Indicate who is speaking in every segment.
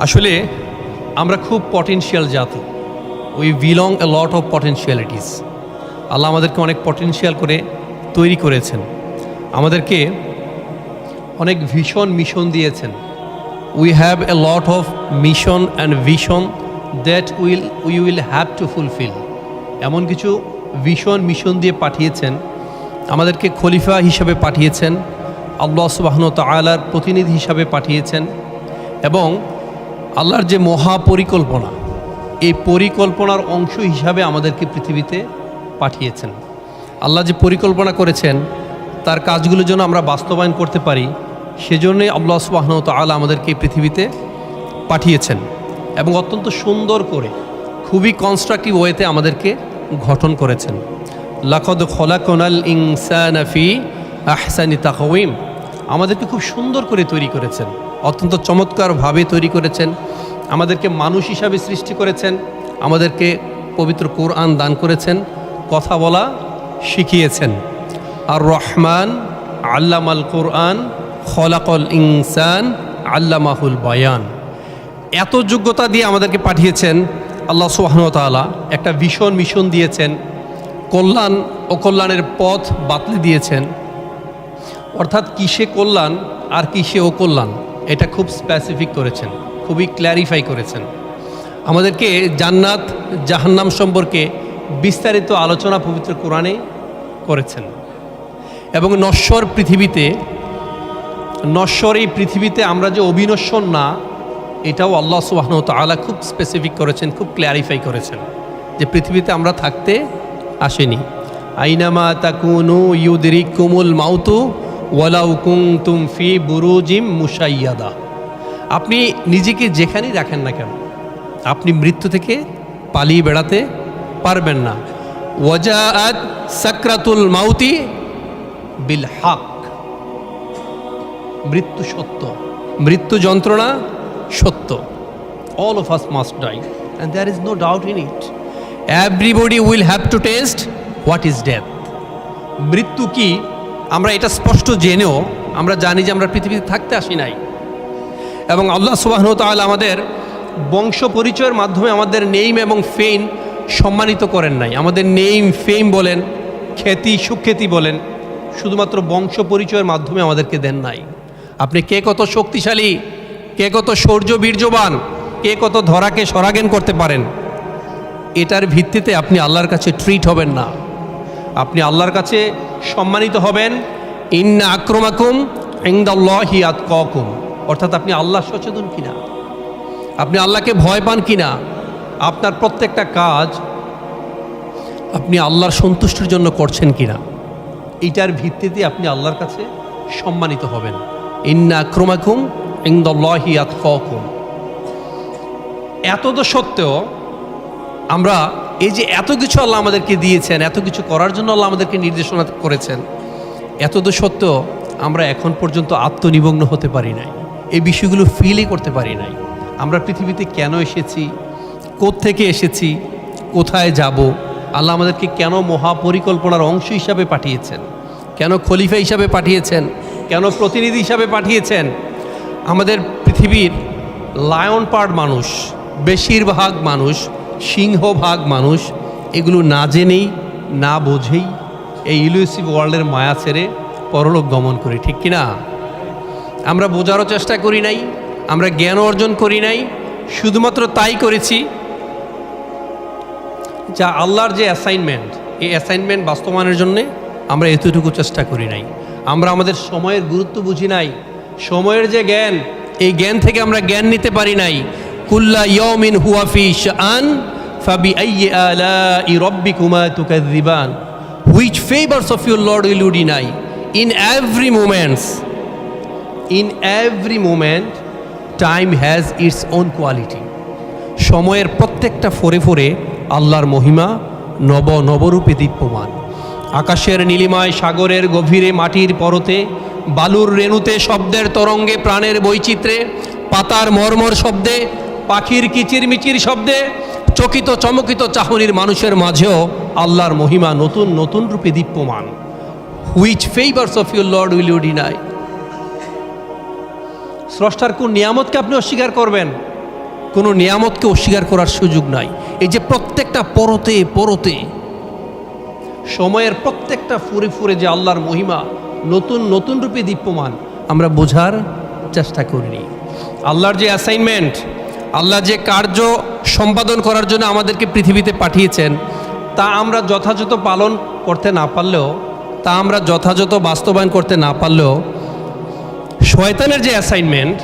Speaker 1: আসলে আমরা খুব পটেনশিয়াল জাতি। We belong a lot of potentialities. আল্লাহ আমাদেরকে অনেক পটেনশিয়াল করে তৈরি করেছেন, আমাদেরকে অনেক ভিশন মিশন দিয়েছেন। We have a lot of mission and vision that we will have to fulfil. এমন কিছু ভিশন মিশন দিয়ে পাঠিয়েছেন, আমাদেরকে খলিফা হিসাবে পাঠিয়েছেন, আল্লাহ সুবহানাহু ওয়া তাআলার প্রতিনিধি হিসাবে পাঠিয়েছেন, এবং আল্লাহর যে মহা পরিকল্পনা, এই পরিকল্পনার অংশ হিসাবে আমাদেরকে পৃথিবীতে পাঠিয়েছেন। আল্লাহ যে পরিকল্পনা করেছেন তার কাজগুলো যেন আমরা বাস্তবায়ন করতে পারি, সেজন্যই আল্লাহ সুবহানাহু ওয়া তাআলা আমাদেরকে এই পৃথিবীতে পাঠিয়েছেন এবং অত্যন্ত সুন্দর করে খুবই কনস্ট্রাকটিভ ওয়েতে আমাদেরকে গঠন করেছেন। লাকাদ খলাকনাল ইনসানা ফি আহসানি তাকওয়িম। আমাদেরকে খুব সুন্দর করে তৈরি করেছেন, অত্যন্ত চমৎকারভাবে তৈরি করেছেন। আমাদেরকে মানুষ হিসাবে সৃষ্টি করেছেন, আমাদেরকে পবিত্র কোরআন দান করেছেন, কথা বলা শিখিয়েছেন। আর রহমান আল্লামাল কোরআন খলাকল ইনসান আল্লামাহুল বায়ান। এত যোগ্যতা দিয়ে আমাদেরকে পাঠিয়েছেন আল্লাহ সুবহানাহু ওয়া তাআলা। একটা ভীষণ মিশন দিয়েছেন, কল্যাণ ও কল্যাণের পথ বাতলে দিয়েছেন। অর্থাৎ কিসে কল্যাণ আর কিসে অকল্যাণ এটা খুব স্পেসিফিক করেছেন, খুবই ক্ল্যারিফাই করেছেন। আমাদেরকে জান্নাত জাহান্নাম সম্পর্কে বিস্তারিত আলোচনা পবিত্র কোরআনে করেছেন। এবং নশ্বর এই পৃথিবীতে আমরা যে অবিনশ্বর না, এটাও আল্লাহ সুবহানাহু ওয়া তাআলা খুব স্পেসিফিক করেছেন, খুব ক্ল্যারিফাই করেছেন যে পৃথিবীতে আমরা থাকতে আসেনি। আইনামা তাকুনু ইউদরিকুমুল মাউতু ওয়ালাউ কুনতুম ফি বুরুজিম মুশাইয়াদা। আপনি নিজেকে যেখানেই রাখেন না কেন, আপনি মৃত্যু থেকে পালিয়ে বেড়াতে পারবেন না। ওয়াজাআত সাকরাতুল মাউতি বিল হক। মৃত্যু সত্য, মৃত্যু যন্ত্রণা সত্য। All of us must die and there is no doubt in it. Everybody will have to taste what is death. মৃত্যু কি আমরা এটা স্পষ্ট জেনেও আমরা জানি যে আমরা পৃথিবীতে থাকতে আসি নাই। এবং আল্লাহ সুবহানাহু ওয়া তাআলা আমাদের বংশ পরিচয়ের মাধ্যমে আমাদের নেইম এবং ফেম সম্মানিত করেন নাই। আমাদের নেইম ফেম বলেন, খ্যাতি সুখ্যাতি বলেন, শুধুমাত্র বংশ পরিচয়ের মাধ্যমে আমাদেরকে দেন নাই। আপনি কে কত শক্তিশালী, কে কত শৌর্য বীর্যবান, কে কত ধরাকে সরাগেন করতে পারেন, এটার ভিত্তিতে আপনি আল্লাহর কাছে ট্রিট হবেন না। আপনি আল্লাহর কাছে সম্মানিত হবেন ইন্না আক্রমাকুম ইনদাল্লাহি আতকাকুম। অর্থাৎ আপনি আল্লাহ সচেতন কিনা, আপনি আল্লাহকে ভয় পান কিনা, আপনার প্রত্যেকটা কাজ আপনি আল্লাহর সন্তুষ্টির জন্য করছেন কিনা, এইটার ভিত্তিতে আপনি আল্লাহর কাছে সম্মানিত হবেন। ইন্না আক্রমাকুম ইনদাল্লাহি আতকাকুম। এত তো সত্ত্বেও আমরা এই যে এত কিছু আল্লাহ আমাদেরকে দিয়েছেন, এত কিছু করার জন্য আল্লাহ আমাদেরকে নির্দেশনা করেছেন, এত তো সত্ত্বেও আমরা এখন পর্যন্ত আত্মনিমগ্ন হতে পারি নাই, এই বিষয়গুলো ফিলই করতে পারি নাই। আমরা পৃথিবীতে কেন এসেছি, কোত্থেকে এসেছি, কোথায় যাব, আল্লাহ আমাদেরকে কেন মহাপরিকল্পনার অংশ হিসাবে পাঠিয়েছেন, কেন খলিফা হিসাবে পাঠিয়েছেন, কেন প্রতিনিধি হিসাবে পাঠিয়েছেন। আমাদের পৃথিবীর লায়ন পার্ট মানুষ, বেশিরভাগ মানুষ, সিংহভাগ মানুষ এগুলো না জেনেই না বোঝেই এই ইলুসিভ ওয়ার্ল্ডের মায়া ছেড়ে পরলোক গমন করি, ঠিক কিনা? আমরা বোঝারও চেষ্টা করি নাই, আমরা জ্ঞান অর্জন করি নাই, শুধুমাত্র তাই করেছি যা আল্লাহর যে অ্যাসাইনমেন্ট, এই অ্যাসাইনমেন্ট বাস্তবায়নের জন্যে আমরা এতটুকু চেষ্টা করি নাই। আমরা আমাদের সময়ের গুরুত্ব বুঝি নাই, সময়ের যে জ্ঞান, এই জ্ঞান থেকে আমরা জ্ঞান নিতে পারি নাই। কুল্লা ইয়াউমিন হুয়া ফি শাআন ফাবিআইয়ি আলাই রাব্বিকুমা তুকাযযিবান। Which favors of your Lord will you deny? In every moment, time has its own quality. সময়ের প্রত্যেকটা ফোরে ফোরে আল্লাহর মহিমা নবরূপে দীপ্যমান। আকাশের নীলিমায়, সাগরের গভীরে, মাটির পরতে, বালুর রেণুতে, শব্দের তরঙ্গে, প্রাণের বৈচিত্র্যে, পাতার মর্মর শব্দে, পাখির কিচিরমিচির শব্দে, চকিত চমকিত চাহনির মানুষের মাঝেও আল্লাহর মহিমা নতুন নতুন রূপে দীপ্যমান। Which favours of your lord will you deny. স্রষ্টার কোন নিয়ামতকে আপনি অস্বীকার করবেন? কোনো নিয়ামতকে অস্বীকার করার সুযোগ নাই। এই যে প্রত্যেকটা পরতে পরতে সময়ের প্রত্যেকটা ফুরে ফুরে যে আল্লাহর মহিমা নতুন নতুন রূপে দীপ্যমান, আমরা বোঝার চেষ্টা করিনি। আল্লাহর যে অ্যাসাইনমেন্ট, আল্লাহ যে কার্য সম্পাদন করার জন্য আমাদেরকে পৃথিবীতে পাঠিয়েছেন, তা আমরা যথাযথ পালন করতে না পারলেও, তা আমরা যথাযথ বাস্তবায়ন করতে না পারলেও, শয়তানের যে অ্যাসাইনমেন্ট,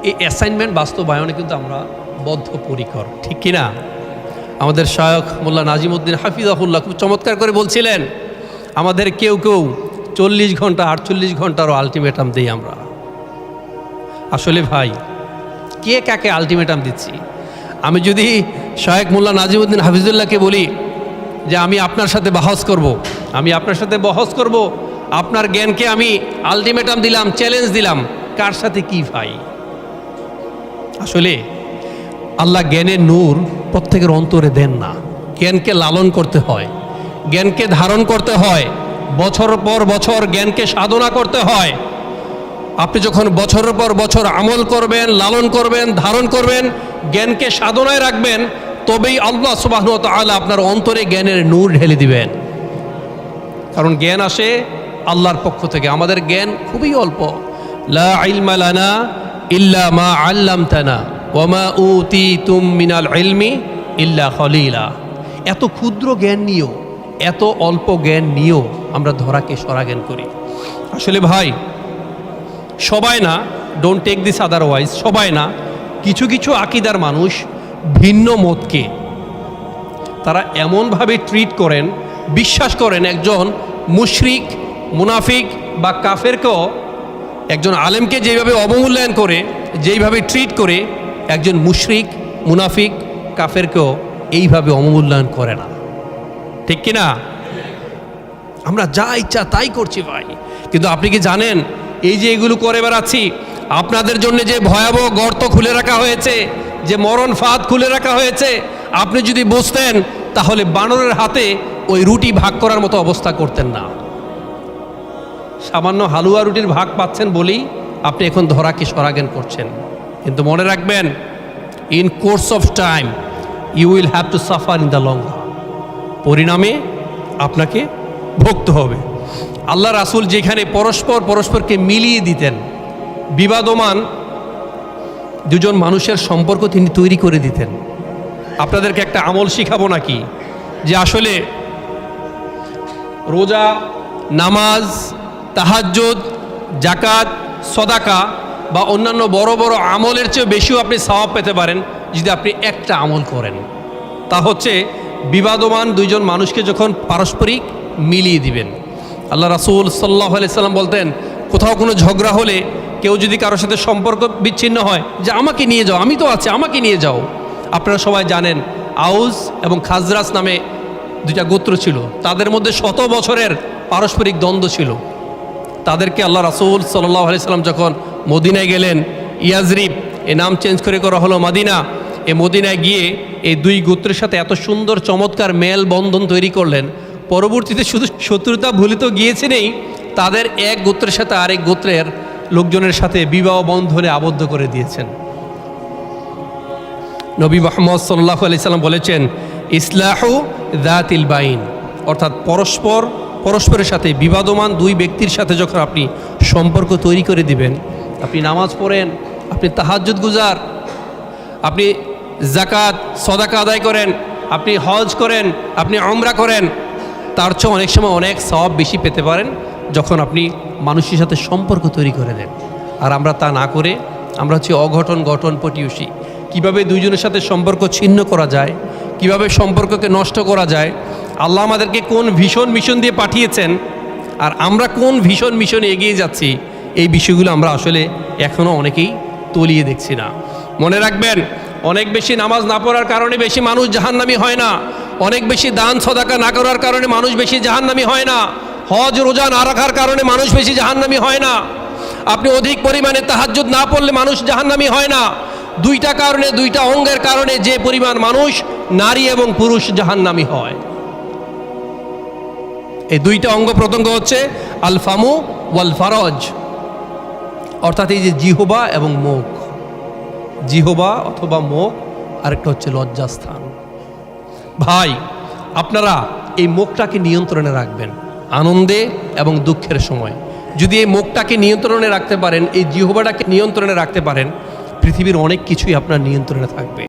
Speaker 1: এই অ্যাসাইনমেন্ট বাস্তবায়নে কিন্তু আমরা বদ্ধপরিকর, ঠিক কিনা? আমাদের শায়খ মোল্লা নাজিমউদ্দিন হাফিজাহুল্লাহ খুব চমৎকার করে বলছিলেন, আমাদের কেউ কেউ 40 ঘন্টা 48 ঘন্টারও আলটিমেটাম দিই আমরা। আসলে ভাই, কে কাকে আলটিমেটাম দিচ্ছি? আমি যদি শায়খ মোল্লা নাজিমউদ্দিন হাফিজুল্লাহকে বলি যে আমি আপনার সাথে বহস করব, আমি আপনার সাথে বহস করব, আপনার জ্ঞানকে আমি আলটিমেটাম দিলাম, চ্যালেঞ্জ দিলাম, কার সাথে কি ভাই? আসলে আল্লাহ জ্ঞানের নূর প্রত্যেকের অন্তরে দেন না। জ্ঞানকে লালন করতে হয়, জ্ঞানকে ধারণ করতে হয়, বছর পর বছর জ্ঞানকে সাধনা করতে হয়। আপনি যখন বছরের পর বছর আমল করবেন, লালন করবেন, ধারণ করবেন, জ্ঞানকে সাধনায় রাখবেন, তবেই আল্লাহ সুবহানাহু ওয়া তাআলা আপনার অন্তরে জ্ঞানের নূর ঢেলে দিবেন। কারণ জ্ঞান আসে আল্লাহর পক্ষ থেকে। আমাদের জ্ঞান খুবই অল্প। লা ইলমা লানা ইল্লা মা আল্লামতানা ওয়া মা উতিতুম মিনাল ইলমি ইল্লা খলিলা। এত ক্ষুদ্র জ্ঞান নিয়েও, এত অল্প জ্ঞান নিয়েও আমরা ধরাকে সরা জ্ঞান করি। আসলে ভাই, সবাই না, ডোন্ট টেক দিস আদারওয়াইজ, সবাই না, কিছু কিছু আকিদার মানুষ ভিন্ন মতকে তারা এমনভাবে ট্রিট করেন, বিশ্বাস করেন একজন মুশরিক, মুনাফিক বা কাফেরকেও একজন আলেমকে যেভাবে অবমূল্যায়ন করে, যেইভাবে ট্রিট করে, একজন মুশরিক, মুনাফিক, কাফেরকেও এইভাবে অবমূল্যায়ন করে না, ঠিক কি না? আমরা যা ইচ্ছা তাই করছি ভাই। কিন্তু আপনি কি জানেন, এই যে এগুলো করে বেড়াচ্ছি, আপনাদের জন্য যে ভয়াবহ গর্ত খুলে রাখা হয়েছে, যে মরণ ফাঁদ খুলে রাখা হয়েছে, আপনি যদি বুঝতেন তাহলে বানরের হাতে ওই রুটি ভাগ করার মতো অবস্থা করতেন না। সামান্য হালুয়া রুটির ভাগ পাচ্ছেন বলেই আপনি এখন ধরাকে সরাজ্ঞান করছেন। কিন্তু মনে রাখবেন, in course of time you will have to suffer in the long run. পরিণামে আপনাকে ভুগতে হবে। আল্লাহ রাসূল যেখানে পরস্পরকে মিলিয়ে দিতেন, বিবাদমান দুজন মানুষের সম্পর্ক তিনি তৈরি করে দিতেন। আপনাদেরকে একটা আমল শিখাবো নাকি, যে আসলে রোজা, নামাজ, তাহাজ্জুদ, যাকাত, সদাকা বা অন্যান্য বড় বড় আমলের চেয়ে বেশিও আপনি সওয়াব পেতে পারেন যদি আপনি একটা আমল করেন। তা হচ্ছে বিবাদমান দুইজন মানুষকে যখন পারস্পরিক মিলিয়ে দিবেন। আল্লাহ রাসূল সাল্লাল্লাহু আলাইহি সাল্লাম বলতেন, কোথাও কোনো ঝগড়া হলে কেউ যদি কারোর সাথে সম্পর্ক বিচ্ছিন্ন হয়, যে আমাকে নিয়ে যাও, আমি তো আছি, আমাকে নিয়ে যাও। আপনারা সবাই জানেন, আউস এবং খাজরাজ নামে দুইটা গোত্র ছিল, তাদের মধ্যে শত বছরের পারস্পরিক দ্বন্দ্ব ছিল। তাদেরকে আল্লাহ রাসূল সাল্লাল্লাহু আলাইহি সাল্লাম যখন মদিনায় গেলেন, ইয়াজরিব এ নাম চেঞ্জ করা হলো মদিনা, এ মদিনায় গিয়ে এই দুই গোত্রের সাথে এত সুন্দর চমৎকার মেল বন্ধন তৈরি করলেন। পরবর্তীতে শুধু শত্রুতা ভুলে তো গিয়েছেনই, তাদের এক গোত্রের সাথে আরেক গোত্রের লোকজনের সাথে বিবাহ বন্ধনে আবদ্ধ করে দিয়েছেন। নবী মুহাম্মদ সাল্লাল্লাহু আলাইহি সাল্লাম বলেছেন, ইসলাহু যাতিল বাইন, অর্থাৎ পরস্পরের সাথে বিবাদমান দুই ব্যক্তির সাথে যখন আপনি সম্পর্ক তৈরি করে দিবেন, আপনি নামাজ পড়েন, আপনি তাহাজ্জুদ গুজার, আপনি যাকাত সদাকা আদায় করেন, আপনি হজ করেন, আপনি উমরা করেন, তার চেয়ে অনেক সময় অনেক সওয়াব বেশি পেতে পারেন যখন আপনি মানুষের সাথে সম্পর্ক তৈরি করে দেন। আর আমরা তা না করে আমরা হচ্ছে গঠন পটিউষী। কিভাবে দুইজনের সাথে সম্পর্ক ছিন্ন করা যায়, কিভাবে সম্পর্ককে নষ্ট করা যায়, আল্লাহ আমাদেরকে কোন ভীষণ মিশন দিয়ে পাঠিয়েছেন আর আমরা কোন ভীষণ মিশনে এগিয়ে যাচ্ছি, এই বিষয়গুলো আমরা আসলে এখনও অনেকেই তলিয়ে দেখছি না। মনে রাখবেন, অনেক বেশি নামাজ না পড়ার কারণে বেশি মানুষ জাহান্নামী হয় না, অনেক বেশি দান সদাকা না করার কারণে মানুষ বেশি জাহান্নামী হয় না, হজ রোজা না রাখার কারণে মানুষ বেশি জাহান্নামী হয় না, আপনি অধিক পরিমাণে তাহাজ্জুদ না পড়লে মানুষ জাহান্নামী হয় না। দুইটা কারণে, দুইটা অঙ্গের কারণে যে পরিমাণ মানুষ, নারী এবং পুরুষ, জাহান্নামী হয়। এই দুইটা অঙ্গ প্রত্যঙ্গ হচ্ছে আল ফামু ওয়াল ফারজ, অর্থাৎ এই যে জিহবা এবং মুখ। জিহবা অথবা মুখ, আরেকটা হচ্ছে লজ্জাস্থান। ভাই, আপনারা এই মুখটাকে নিয়ন্ত্রণে রাখবেন আনন্দে এবং দুঃখের সময়। যদি এই মুখটাকে নিয়ন্ত্রণে রাখতে পারেন, এই জিহবাটাকে নিয়ন্ত্রণে রাখতে পারেন, পৃথিবীর অনেক কিছুই আপনার নিয়ন্ত্রণে থাকবে।